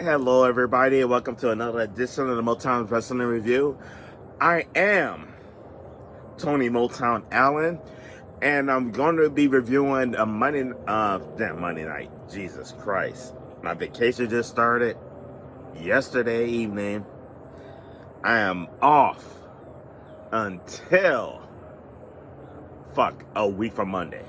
Hello, everybody, and welcome to another edition of the Motown Wrestling Review. I am Tony Motown Allen, and I'm going to be reviewing a Monday night. Jesus Christ. My vacation just started yesterday evening. I am off until a week from Monday.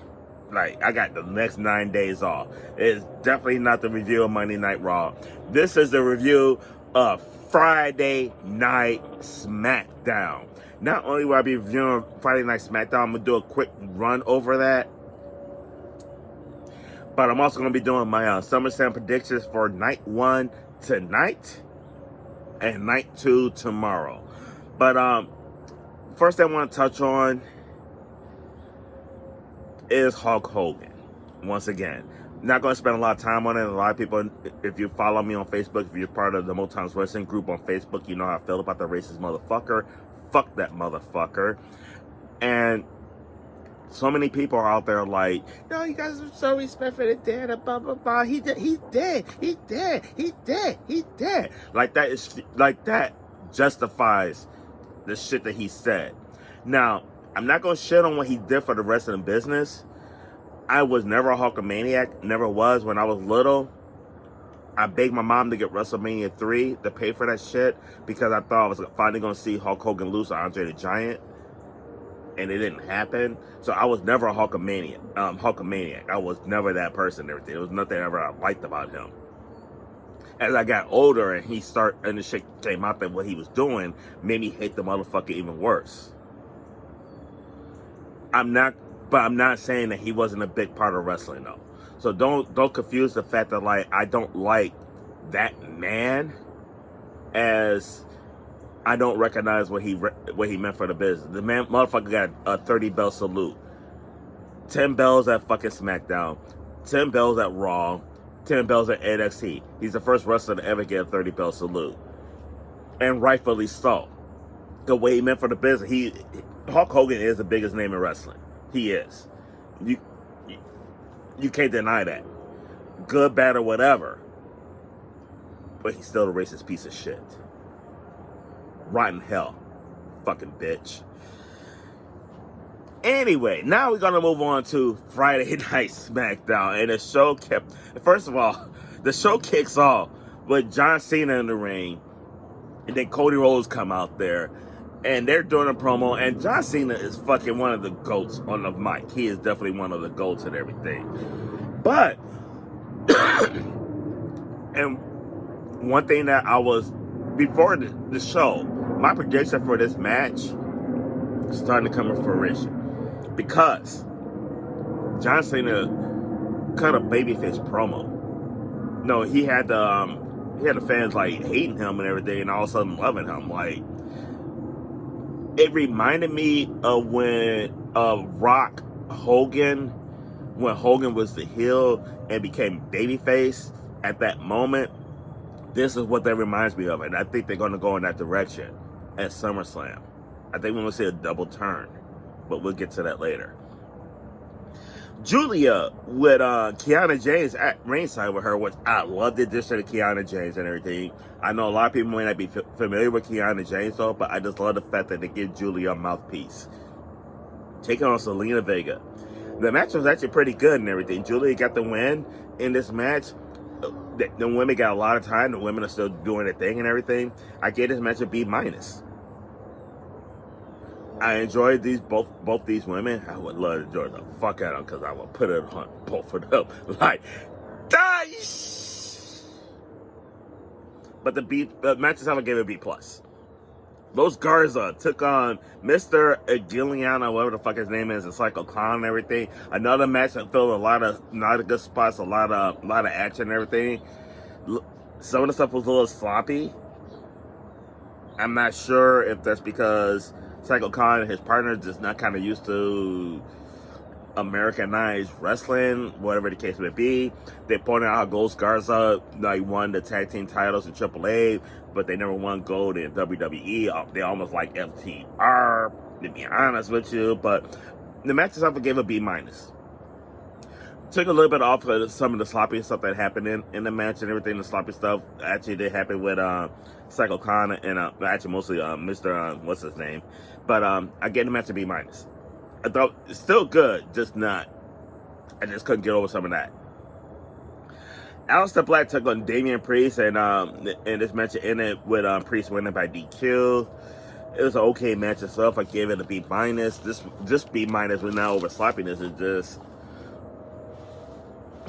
Like, I got the next 9 days off. It's definitely not the review of Monday Night Raw. This is the review of Friday Night SmackDown. Not only will I be reviewing Friday Night SmackDown, I'm going to do a quick run over that. But I'm also going to be doing my SummerSlam predictions for night 1 tonight and night 2 tomorrow. But first I want to touch on is Hulk Hogan. Once again, not going to spend a lot of time on it. A lot of people, if you follow me on Facebook, if you're part of the Motown's Wrestling group on Facebook, you know how I feel about the racist motherfucker. Fuck that motherfucker. And so many people are out there like, no, you guys are so respect for the dead, blah, blah, blah. He's dead. Like that justifies the shit that he said. Now, I'm not going to shit on what he did for the wrestling business. I was never a Hulkamaniac. Never was. When I was little, I begged my mom to get WrestleMania 3 to pay for that shit because I thought I was finally going to see Hulk Hogan lose to Andre the Giant. And it didn't happen. So I was never a Hulkamaniac. I was never that person and everything. There was nothing ever I liked about him. As I got older and the shit came out that what he was doing made me hate the motherfucker even worse. I'm not saying that he wasn't a big part of wrestling though. So don't confuse the fact that like I don't like that man as I don't recognize what he meant for the business. The man motherfucker got a 30 bell salute, 10 bells at fucking SmackDown, 10 bells at Raw, 10 bells at NXT. He's the first wrestler to ever get a 30 bell salute, and rightfully so. The way he meant for the business, Hulk Hogan is the biggest name in wrestling. He is. You can't deny that. Good, bad, or whatever. But he's still a racist piece of shit. Rotten hell. Fucking bitch. Anyway, now we're going to move on to Friday Night SmackDown. And the show first of all, the show kicks off with John Cena in the ring. And then Cody Rhodes come out there. And they're doing a promo, and John Cena is fucking one of the GOATs on the mic. He is definitely one of the GOATs and everything. But, and one thing that before the show, my prediction for this match is starting to come to fruition. Because John Cena cut a babyface promo. No, he had the fans like hating him and everything, and all of a sudden loving him. Like, it reminded me of when Rock Hogan, when Hogan was the heel and became babyface at that moment. This is what that reminds me of, and I think they're going to go in that direction at SummerSlam. I think we're going to see a double turn, but we'll get to that later. Julia with Kiana James at ringside with her, which I love the addition of Kiana James and everything. I know a lot of people may not be familiar with Kiana James though, but I just love the fact that they give Julia a mouthpiece. Taking on Selena Vega. The match was actually pretty good and everything. Julia got the win in this match. The women got a lot of time. The women are still doing their thing and everything. I gave this match a B-. I enjoyed both these women. I would love to enjoy the fuck out of them because I would put it on both of them. Like, dice! But the match itself I gave it a B+. Los Garza took on Mr. Aguiliano, whatever the fuck his name is, the Psycho Clown and everything. Another match that filled a lot of good spots, a lot of action and everything. Some of the stuff was a little sloppy. I'm not sure if that's because Psycho Khan and his partner just not kind of used to Americanized wrestling, whatever the case may be. They pointed out how Los Garza won the tag team titles in AAA, but they never won gold in WWE. They almost like FTR, to be honest with you. But the match itself I gave a B-. took a little bit off of some of the sloppy stuff that happened in the match and everything. The sloppy stuff actually did happen with Psycho Khan and actually mostly Mr. What's his name, but I gave the match a B minus. I thought it's still good, just not. I just couldn't get over some of that. Aleister Black took on Damian Priest, and this match ended with Priest winning by DQ. It was an okay match itself. I gave it a B minus. This B minus was not over sloppiness. It's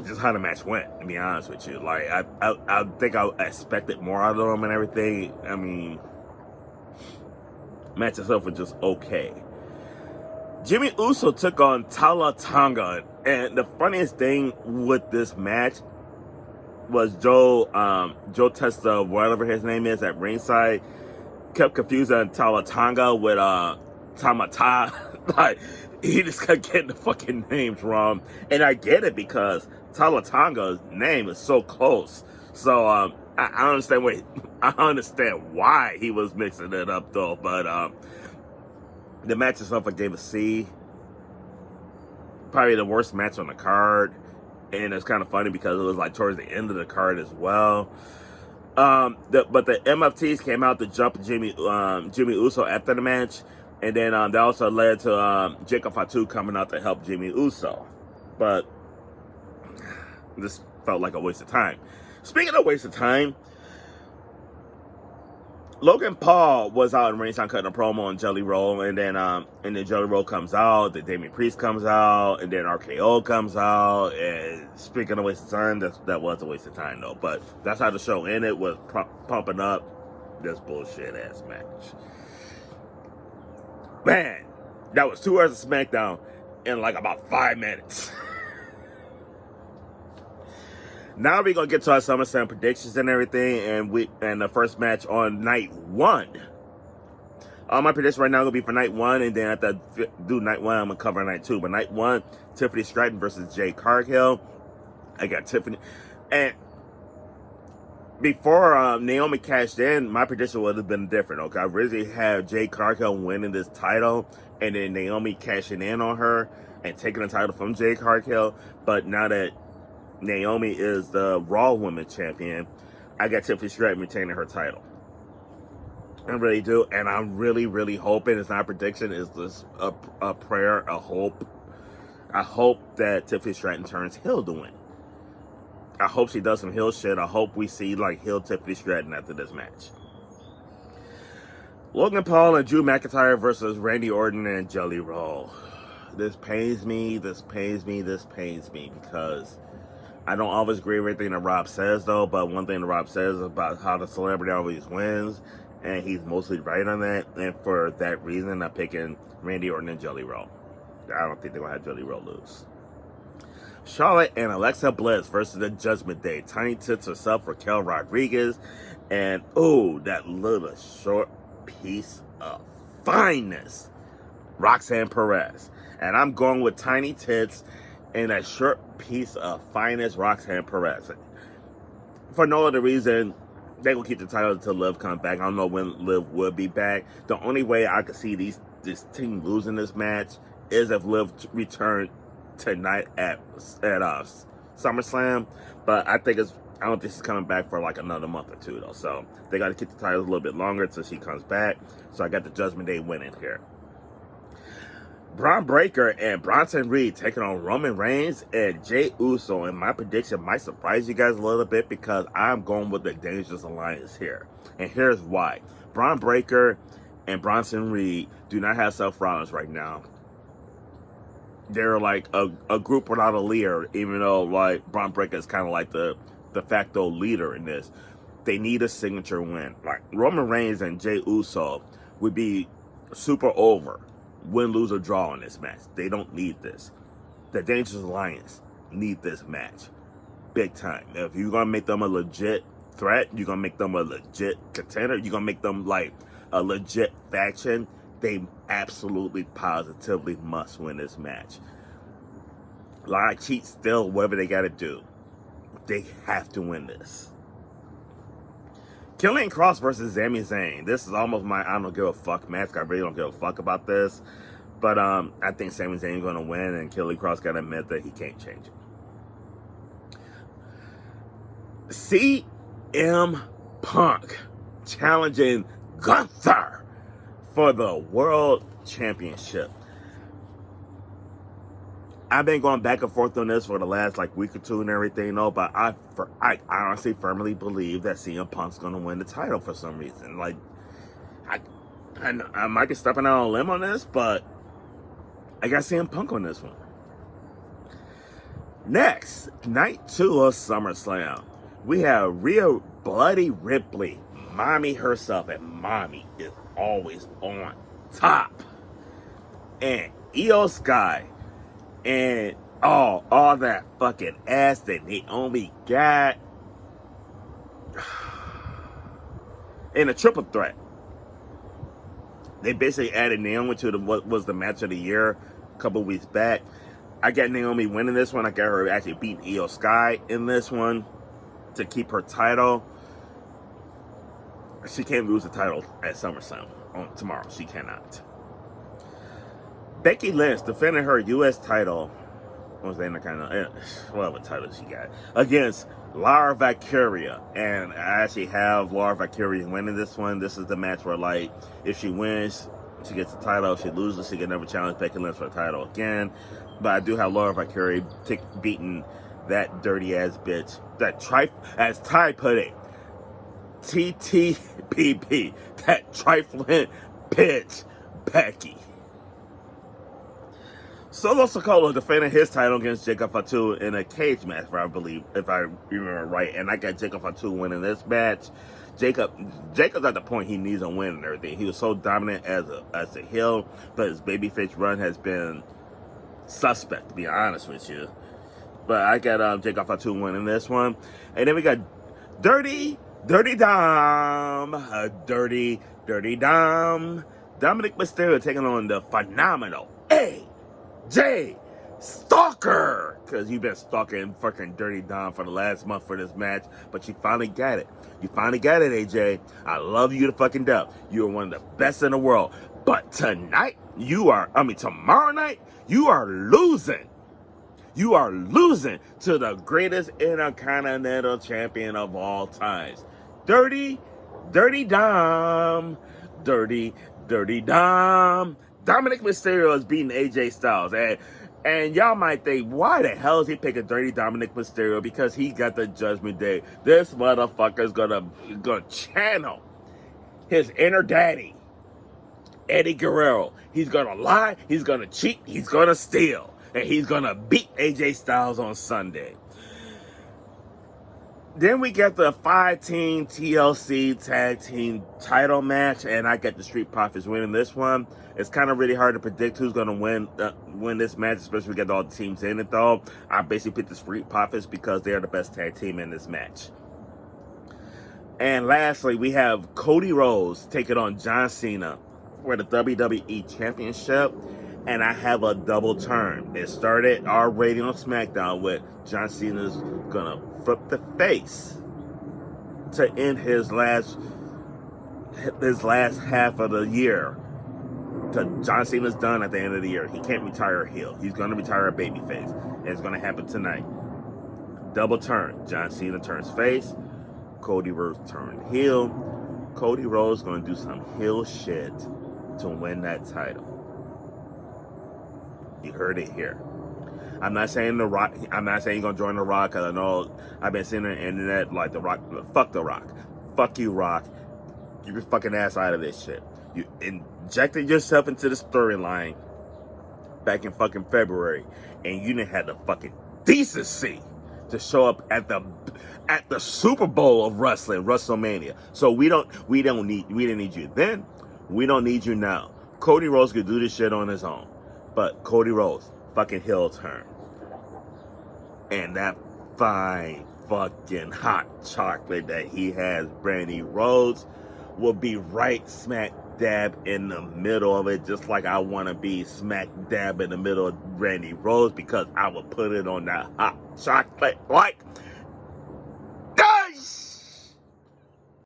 just how the match went, to be honest with you. Like, I think I expected more out of them and everything. I mean, match itself was just okay. Jimmy Uso took on Tala Tonga, and the funniest thing with this match was Joe Testa, whatever his name is, at ringside, kept confusing Tala Tonga with Tamata. Like, he just kept getting the fucking names wrong, and I get it because Tala Tonga's name is so close. So I understand why he was mixing it up though. But the match itself I gave a C. Probably the worst match on the card, and it's kind of funny because it was like towards the end of the card as well. But the MFTs came out to jump Jimmy Uso after the match, and then that also led to Jacob Fatu coming out to help Jimmy Uso. But this felt like a waste of time. Speaking of waste of time, Logan Paul was out in ringside cutting a promo on Jelly Roll, and then Jelly Roll comes out, then Damian Priest comes out, and then RKO comes out. And speaking of waste of time, that was a waste of time though. But that's how the show ended, was pumping up this bullshit ass match. Man, that was 2 hours of SmackDown in like about 5 minutes. Now we're gonna get to our SummerSlam predictions and everything, and the first match on night 1. My prediction right now gonna be for night 1, and then after I do night 1, I'm gonna cover night 2. But night 1, Tiffany Stratton versus Jade Cargill. I got Tiffany, and before Naomi cashed in, my prediction would have been different. Okay, I really had Jade Cargill winning this title, and then Naomi cashing in on her and taking the title from Jade Cargill. But now that Naomi is the Raw Women's Champion, I got Tiffany Stratton retaining her title. I really do, and I'm really, really hoping, it's not a prediction, it's just a prayer, a hope. I hope that Tiffany Stratton turns heel to win. I hope she does some heel shit. I hope we see like heel Tiffany Stratton after this match. Logan Paul and Drew McIntyre versus Randy Orton and Jelly Roll. This pains me, because I don't always agree with everything that Rob says, though, but one thing that Rob says is about how the celebrity always wins, and he's mostly right on that, and for that reason, I'm picking Randy Orton and Jelly Roll. I don't think they're going to have Jelly Roll lose. Charlotte and Alexa Bliss versus the Judgment Day. Tiny Tits herself, Raquel Rodriguez, and, that little short piece of fineness, Roxanne Perez. And I'm going with Tiny Tits and that short piece of finest, Roxanne Perez. For no other reason, they will keep the title until Liv comes back. I don't know when Liv will be back. The only way I could see this team losing this match is if Liv returned tonight at SummerSlam. But I don't think she's coming back for like another month or 2 though. So they got to keep the titles a little bit longer until she comes back. So I got the Judgment Day winning here. Braun Breaker and Bronson Reed taking on Roman Reigns and Jey Uso. And my prediction might surprise you guys a little bit because I'm going with the Dangerous Alliance here. And here's why. Braun Breaker and Bronson Reed do not have Seth Rollins right now. They're like a group without a leader, even though like Braun Breaker is kind of like the de facto leader in this. They need a signature win. Like Roman Reigns and Jey Uso would be super over. Win, lose, or draw in this match. They don't need this. The Dangerous Alliance need this match. Big time. If you're going to make them a legit threat, you're going to make them a legit contender, you're going to make them like a legit faction, they absolutely, positively must win this match. A lot of cheat still, whatever they got to do. They have to win this. Killian Cross versus Sami Zayn. This is almost my I don't give a fuck match. I really don't give a fuck about this. But I think Sami Zayn is going to win, and Killian Cross got to admit that he can't change it. CM Punk challenging Gunther for the World Championship. I've been going back and forth on this for the last week or two and everything, but I honestly firmly believe that CM Punk's going to win the title for some reason. I might be stepping out on a limb on this, but I got CM Punk on this one. Next, night 2 of SummerSlam. We have Rhea Bloody Ripley, Mommy herself, and Mommy is always on top. And Io Sky, and all that fucking ass that Naomi got in a triple threat. They basically added Naomi to what was the match of the year a couple weeks back. I got Naomi winning this one. I got her actually beating Io Sky in this one to keep her title. She can't lose the title at SummerSlam on tomorrow. She cannot. Becky Lynch defending her U.S. title. What was the whatever title she got against Laura Valkyria, and I actually have Laura Valkyria winning this one. This is the match where, if she wins, she gets the title. If she loses, she can never challenge Becky Lynch for the title again. But I do have Laura Valkyria beating that dirty ass bitch. That as Ty put it, TTPP, that trifling bitch, Becky. Solo Sikoa defending his title against Jacob Fatu in a cage match, if I remember right. And I got Jacob Fatu winning this match. Jacob's at the point he needs a win and everything. He was so dominant as a heel, but his babyface run has been suspect, to be honest with you. But I got Jacob Fatu winning this one. And then we got Dirty Dom. Dominic Mysterio taking on the phenomenal AJ Stalker, because you've been stalking fucking Dirty Dom for the last month for this match, but you finally got it. You finally got it, AJ. I love you to fucking death. You are one of the best in the world. But tomorrow night, you are losing. You are losing to the greatest Intercontinental Champion of all times. Dirty Dom. Dirty Dom. Dominic Mysterio is beating AJ Styles. And y'all might think, why the hell is he picking Dirty Dominic Mysterio? Because he got the Judgment Day. This motherfucker's gonna channel his inner daddy, Eddie Guerrero. He's gonna lie, he's gonna cheat, he's gonna steal, and he's gonna beat AJ Styles on Sunday. Then we get the 5-team TLC tag team title match, and I get the Street Profits winning this one. It's kind of really hard to predict who's going to win this match, especially if we get all the teams in it, though. I basically picked the Street Profits because they're the best tag team in this match. And lastly, we have Cody Rhodes taking on John Cena for the WWE Championship. And I have a double turn. It started already on SmackDown with John Cena's gonna flip the face to end his last half of the year. John Cena's done at the end of the year. He can't retire a heel. He's gonna retire a babyface. And it's gonna happen tonight. Double turn. John Cena turns face. Cody Rhodes turned heel. Cody Rhodes gonna do some heel shit to win that title. You heard it here. I'm not saying The Rock. I'm not saying he's gonna join The Rock, because I know I've been seeing on the internet like The Rock. Fuck The Rock. Fuck you, Rock. Get your fucking ass out of this shit. You injected yourself into the storyline back in fucking February, and you didn't have the fucking decency to show up at the Super Bowl of wrestling, WrestleMania. So we didn't need you then. We don't need you now. Cody Rhodes could do this shit on his own. But Cody Rhodes, fucking heel turn. And that fine fucking hot chocolate that he has, Brandy Rhodes, will be right smack dab in the middle of it, just like I want to be smack dab in the middle of Brandy Rhodes, because I will put it on that hot chocolate like